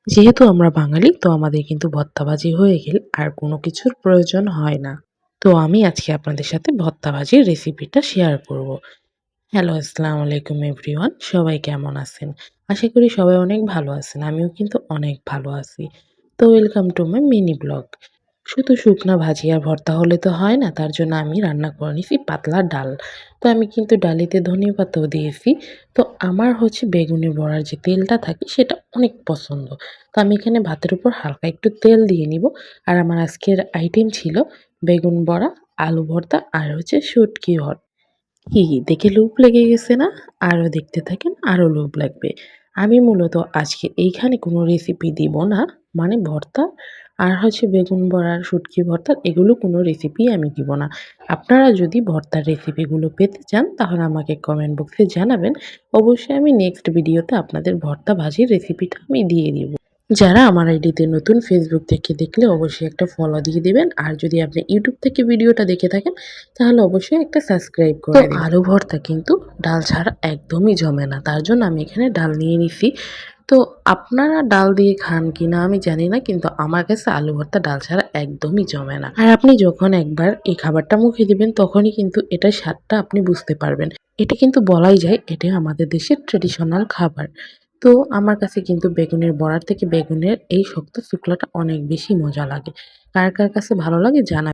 যেহেতু আমরা বাঙালি তো আমাদের কিন্তু ভর্তা ভাজি হয়ে গেলে আর কোনো কিছুর প্রয়োজন হয় না। তো আমি আজকে আপনাদের সাথে ভর্তা ভাজির রেসিপিটা শেয়ার করব। হ্যালো, আসসালামু আলাইকুম এভরিওয়ান। সবাই কেমন আছেন? আশা করি সবাই অনেক ভালো আছেন। আমিও কিন্তু অনেক ভালো আছি। তো welcome to my mini blog. শুধু শুকনা ভাজি আর ভর্তা হলে তো হয় না, তার জন্য আমি রান্না করে নিছি পাতলা ডাল। তো আমি কিন্তু ডালিতে ধনিয়া পাতাও দিয়েছি। তো আমার হচ্ছে বেগুনি বড়ার যে তেলটা থাকে সেটা অনেক পছন্দ। তো আমি এখানে ভাতের উপর হালকা একটু তেল দিয়ে নিব। আর আমার আজকের আইটেম ছিল বেগুন বড়া, আলু ভর্তা আর হচ্ছে শুটকি ভর্তা। কি দেখে লোভ লেগে গেছে না? আরো দেখতে থাকেন, আরো লোভ লাগবে। আমি মূলত আজকে এইখানে কোনো রেসিপি দিব না। মানে ভর্তা আর হচ্ছে বেগুন বড়ার, শুটকি ভর্তার এগুলো কোনো রেসিপি আমি দিব না। আপনারা যদি ভর্তার রেসিপিগুলো পেতে চান তাহলে আমাকে কমেন্ট বক্সে জানাবেন। অবশ্যই আমি নেক্সট ভিডিওতে আপনাদের ভর্তা ভাজির রেসিপিটা আমি দিয়ে দিব। যারা আমার আইডিতে নতুন, ফেসবুক থেকে দেখলে অবশ্যই একটা ফলো দিয়ে দিবেন। আর যদি আপনি ইউটিউব থেকে ভিডিওটা দেখে থাকেন তাহলে অবশ্যই একটা সাবস্ক্রাইব করে দিবেন। আলু ভর্তা কিন্তু ডাল ছাড়া একদমই জমে না। তার জন্য আমি এখানে ডাল নিয়ে নিছি। তো আপনারা ডাল দিয়ে খান কিনা আমি জানি না, কিন্তু আমার কাছে আলু ভর্তা ডাল ছাড়া একদমই জমে না। আর আপনি যখন একবার এই খাবারটা মুখে দিবেন তখনই কিন্তু এটার স্বাদটা আপনি বুঝতে পারবেন। এটা কিন্তু বলাই যায় এটা আমাদের দেশের ট্রেডিশনাল খাবার। তো আমার কাছে কিন্তু বেগুনের বড়ার থেকে বেগুনের এই শক্ত শুকলাটা অনেক বেশি মজা লাগে। কার কার কাছে ভালো লাগে জানাবেন।